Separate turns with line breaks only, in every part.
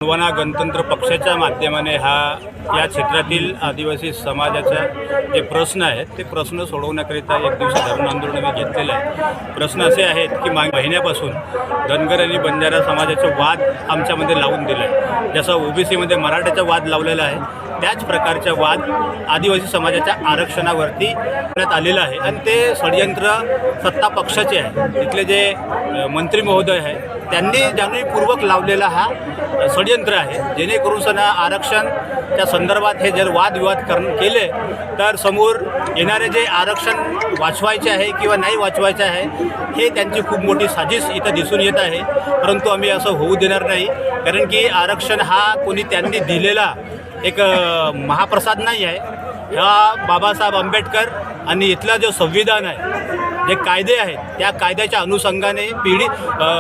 गोंडवाना गणतंत्र पक्षाच्या माध्यमाने या क्षेत्रातील आदिवासी समाजाचा जे प्रश्न आहेत ते प्रश्न सोडवण्याकरिता एक दिवशी धरण आंदोलन मी घेतलेलं आहे। प्रश्न असे आहेत की महिन्यापासून धनगर आणि बंजारा समाजाचा वाद आमच्यामध्ये लावून दिला आहे। जसा ओबीसीमध्ये मराठ्याचा वाद लावलेला आहे त्याच प्रकारचा वाद आदिवासी समाजाच्या आरक्षणावरती करण्यात आलेला आहे आणि ते षडयंत्र सत्ता पक्षाचे आहे। तिथले जे मंत्री महोदय आहे त्यांनी जाणीवपूर्वक लावलेला हा षडयंत्र आहे, जेणेकरून सना आरक्षणच्या संदर्भात हे जर वादविवाद केले तर समोर येणारे जे आरक्षण वाचवायचे आहे किंवा नाही वाचवायचे आहे हे त्यांची खूप मोठी साजिश इथं दिसून येत आहे। परंतु आम्ही असं होऊ देणार नाही, कारण की आरक्षण हा कोणी त्यांनी दिलेला एक महाप्रसाद नाही आहे। ह्या बाबासाहेब आंबेडकर आणि इथला जो संविधान आहे, जे कायदे आहेत त्या कायद्याच्या अनुषंगाने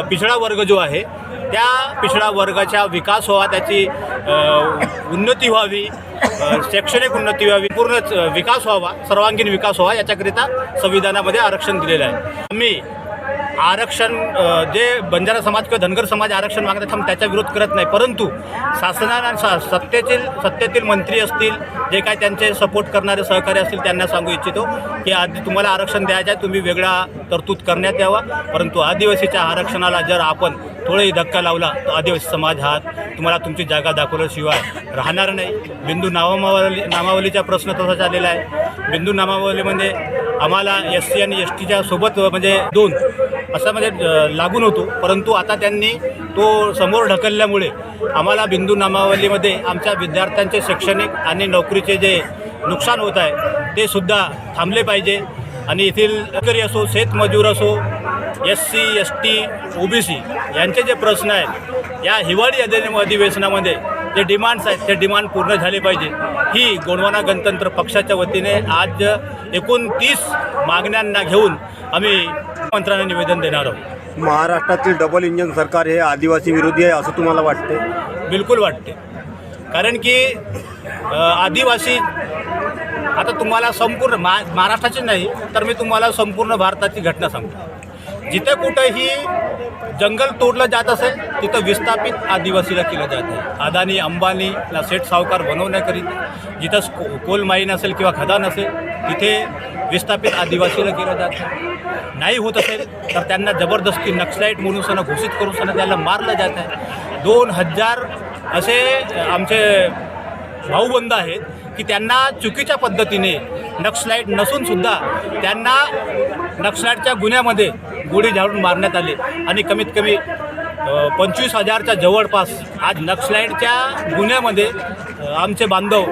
पिछडा वर्ग जो आहे त्या पिछडा वर्गाचा विकास व्हावा, त्याची उन्नती व्हावी, शैक्षणिक उन्नती व्हावी, पूर्ण विकास व्हावा, सर्वांगीण विकास व्हावा याच्याकरिता संविधानामध्ये आरक्षण दिलेलं आहे। आम्ही आरक्षण जे बंजारा समाज किंवा धनगर समाज आरक्षण मागतात हम त्याचा विरोध करत नाही, परंतु शासनाला सत्तेतील मंत्री असतील, जे काय त्यांचे सपोर्ट करणारे सहकारी असतील त्यांना सांगू इच्छितो की आधी तुम्हाला आरक्षण द्यायचं आहे, तुम्ही वेगळा तरतूद करण्यात यावा। परंतु आदिवासीच्या आरक्षणाला जर आपण थोडाही धक्का लावला तर आदिवासी समाज हा तुम्हाला तुमची जागा दाखवल्याशिवाय राहणार नाही। बिंदू नामावलीचा प्रश्न तसा झालेला आहे। बिंदू नामावलीमध्ये आम्हाला SC आणि STच्या सोबत म्हणजे 2 असं म्हणजे लागून होतो, परंतु आता त्यांनी तो समोर ढकलल्यामुळे आम्हाला बिंदू नामावलीमध्ये आमच्या विद्यार्थ्यांचे शैक्षणिक आणि नोकरीचे जे नुकसान होत आहे ते सुद्धा थांबले पाहिजे। आणि येथील शेतकरी असो, शेतमजूर असो, SC ST OBC यांचे जे प्रश्न आहेत या हिवाळी अधिवेशनामध्ये जे डिमांड्स आहेत ते डिमांड पूर्ण झाले पाहिजे। ही गोंडवाना गणतंत्र पक्षाच्या वतीने आज 29 मागण्यांना घेऊन आम्ही मंत्र्यांना निवेदन देणार आहोत।
महाराष्ट्रातील डबल इंजन सरकार हे आदिवासी विरोधी आहे असं तुम्हाला वाटते?
बिलकुल वाटते, कारण की आदिवासी आता तुम्हाला संपूर्ण महाराष्ट्राची नाही तर मी तुम्हाला संपूर्ण भारताची घटना सांगतो। जिथे कुठेही जंगल तोडलं जात असेल तिथं विस्थापित आदिवासीला केलं जात आहे। अदानी अंबानीला सेठ सावकार बनवण्याकरिता जिथं कोल माईन असेल किंवा खदान असेल तिथे विस्थापित आदिवासीला केलं जात आहे। नाही होत असेल तर त्यांना जबरदस्ती नक्सलाईट म्हणून सना घोषित करून सना त्याला मारलं जात आहे। 2000 असे आमचे भाऊबंद आहेत की त्यांना चुकीच्या पद्धतीने नक्सलाईट नसूनसुद्धा त्यांना नक्सलाईटच्या गुन्ह्यामध्ये गोळी झाडून मारण्यात आले आणि कमीत कमी 25,000च्या जवळपास आज नक्सलाईटच्या गुन्ह्यामध्ये आमचे बांधव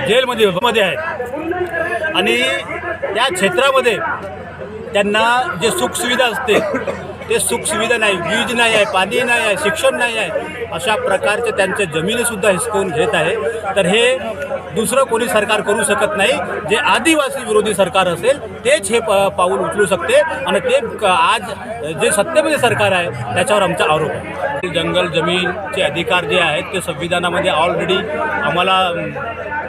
जेलमध्ये आहेत। आणि त्या क्षेत्रामध्ये त्यांना जे सुखसुविधा असते ते सुखसुविधा नाही, वीज नाही आहे, पाणी नाही आहे, शिक्षण नाही आहे, अशा प्रकारचे त्यांचे जमिनीसुद्धा हिसकावून घेत आहे। तर हे दुसरं कोणी सरकार करू शकत नाही, जे आदिवासी विरोधी सरकार असेल तेच हे पाऊल उचलू शकते आणि ते आज जे सत्तेमध्ये सरकार आहे त्याच्यावर आमचा आरोप आहे। जंगल जमीनचे अधिकार जे आहेत ते संविधानामध्ये ऑलरेडी आम्हाला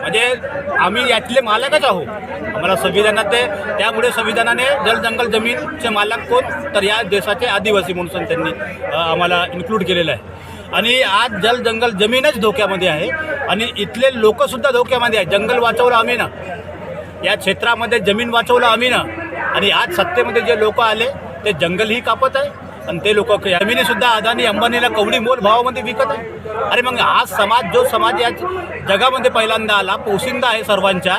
म्हणजे आम्ही यातले मालकच आहोत, आम्हाला संविधानात त्यामुळे संविधानाने जल जंगल जमीनचे मालक कोण तर या देशाचे आदिवासी म्हणून त्यांनी आम्हाला इन्क्लूड केलेलं आहे। आणि आज जल जंगल जमीनच धोक्यामध्ये आहे आणि इथले लोकसुद्धा धोक्यामध्ये आहे। जंगल वाचवलं आम्ही ना, या क्षेत्रामध्ये जमीन वाचवलं आम्ही ना, आणि आज सत्तेमध्ये जे लोक आले ते जंगलही कापत आहे आणि ते लोक जमिनीसुद्धा अदानी अंबानीला कवडी मोल भावामध्ये विकत आहे. अरे मग हा समाज, जो समाज या जगामध्ये पहिल्यांदा आला, पोशिंदा आहे सर्वांच्या,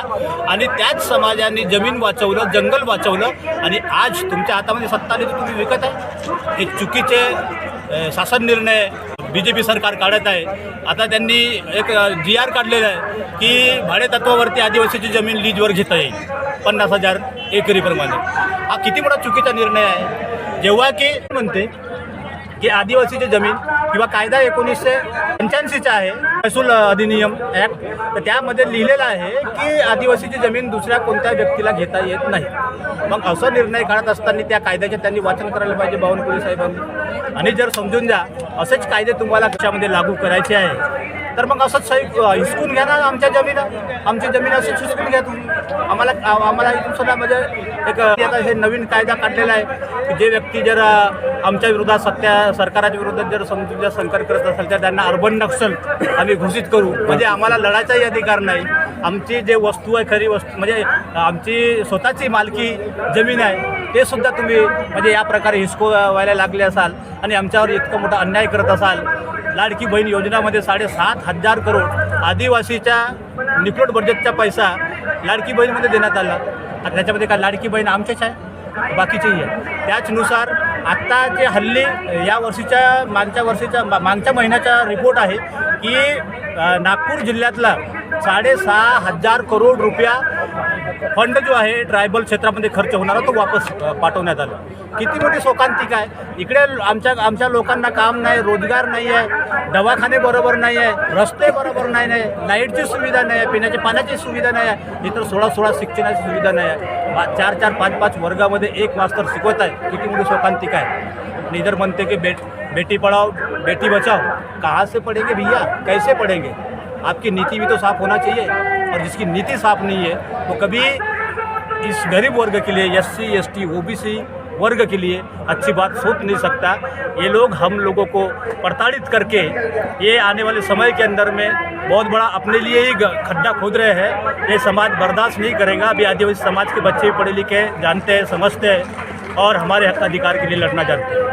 आणि त्याच समाजाने जमीन वाचवलं, जंगल वाचवलं, आणि आज तुमच्या हातामध्ये सत्ता आली तर तुम्ही विकत आहे. हे चुकीचे शासन निर्णय BJP सरकार काढत आहे. आता त्यांनी एक GR काढलेला आहे की भाडेतत्वावरती आदिवासीची जमीन लीजवर घेता येईल 50,000 एकरीप्रमाणे. हा किती मोठा चुकीचा निर्णय आहे. जेव्हा की म्हणते की आदिवासीची जमीन किंवा कायदा 1985चा आहे, महसूल अधिनियम ॲक्ट, तर त्यामध्ये लिहिलेलं आहे की आदिवासीची जमीन दुसऱ्या कोणत्या व्यक्तीला घेता येत नाही. मग असा निर्णय काढत असताना त्या कायद्याचे त्यांनी वाचन करायला पाहिजे बावनकुळे साहेबांनी. आणि जर समजून द्या असेच कायदे तुम्हाला देशामध्ये लागू करायचे आहे तर मग असंच हिसकून घ्या ना आमच्या जमीन, आमची जमीन अशीच हिसकून घ्या तुम्ही. आम्हाला इथून सुद्धा म्हणजे एक आता हे नवीन कायदा काढलेला आहे की जे व्यक्ती जर आमच्या विरोधात सरकाराच्या विरोधात जर समजून जर संकट करत असेल तर त्यांना अर्बन नक्षल आम्ही घोषित करू. म्हणजे आम्हाला लढायचाही अधिकार नाही. आमची जे वस्तू आहे, खरी वस्तू म्हणजे आमची स्वतःची मालकी जमीन आहे, ते सुद्धा तुम्ही म्हणजे या प्रकारे हिसकवायला लागले असाल आणि आमच्यावर इतकं मोठा अन्याय करत असाल. लाडकी बहीण योजनामध्ये 7,500 करोड आदिवासीच्या निकलोड बजेटचा पैसा लाडकी बहीणमध्ये देण्यात आला. आता त्याच्यामध्ये काय लाडकी बहीण आमचेच आहे, बाकीचेही आहे. त्याचनुसार आत्ता जे हल्ली या वर्षीच्या मागच्या महिन्याचा रिपोर्ट आहे की नागपूर जिल्ह्यातला 6,500 करोड रुपया फंड जो आहे ट्रायबल क्षेत्रामध्ये खर्च होणारा तो वापस पाठवण्यात आला. किती मोठी शोकांतिका आहे. इकडे आमच्या लोकांना काम नाही, रोजगार नाही आहे, दवाखाने बरोबर नाही आहे, रस्ते बरोबर नाही आहे, लाईटची सुविधा नाही आहे, पिण्याच्या पाण्याची सुविधा नाही आहे, इतर 16 शिक्षणाची सुविधा नाही आहे. 4 5 वर्गामध्ये एक मास्तर शिकवत आहे. किती मोठी शोकांतिका आहे. इधर म्हणते की बेटी पढ़ाओ बेटी बचाओ. कहाँ से पढ़ेंगे भैया, कैसे पढ़ेंगे. आपकी नीति भी तो साफ होना चाहिए, और जिसकी नीति साफ नहीं है वो कभी इस गरीब वर्ग के लिए, SC ST OBC वर्ग के लिए अच्छी बात सोच नहीं सकता. ये लोग हम लोगों को प्रताड़ित करके ये आने वाले समय के अंदर में बहुत बड़ा अपने लिए ही खड्डा खोद रहे हैं. ये समाज बर्दाश्त नहीं करेगा. अभी आदिवासी समाज के बच्चे पढ़े लिखे जानते हैं, समझते हैं और हमारे हक्क अधिकार के लिए लढणं जानते हैं.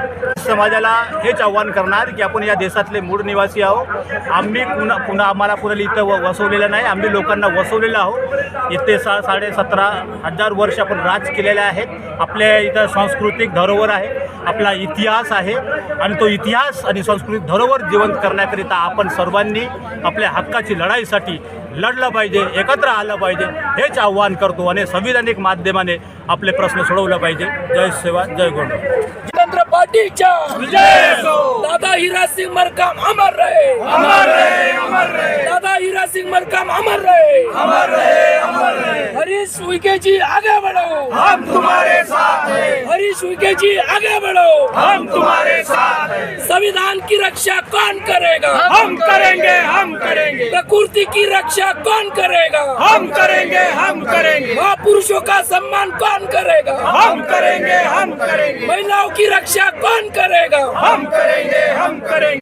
समाजाला हेच आव्हान करणार की आपण या देशातले मूळ निवासी आहोत. आम्ही आम्हाला कुणाला इथं वसवलेलं नाही, आम्ही लोकांना वसवलेलं आहोत. इथे 17,500 वर्ष आपण राज केलेले आहेत. आपल्या इथं सांस्कृतिक धरोहर आहे, आपला इतिहास आहे, आणि तो इतिहास आणि सांस्कृतिक धरोहर जिवंत करण्याकरिता आपण सर्वांनी आपल्या हक्काची लढाईसाठी लढलं पाहिजे, एकत्र आलं पाहिजे, हेच आव्हान करतो. आणि संविधानिक माध्यमाने आपले प्रश्न सोडवले पाहिजे. जय सेवा, जय गोंड.
जितेंद्र पाटीलच्या दादा हिरासिंग मरकाम अमर रहे, अमर रहे, अमर रहे. दादा हिरासिंग मरकाम अमर रहे, अमर रहे, अमर रहे. हरीश उइके जी आगे बढ़ो, हम तुम्हारे साथ हैं. हरीश उइके जी आगे बढ़ो, हम तुम्हारे साथ हैं. संविधान की रक्षा कौन करेगा, हम करेंगे, हम करेंगे. प्रकृति की रक्षा कौन करेगा, हम करेंगे, हम करेंगे. महापुरुषों का सम्मान कौन करेगा, हम करेंगे, हम करेंगे. महिलाओं की रक्षा कौन करेगा, हम करेंगे, हम करेंगे.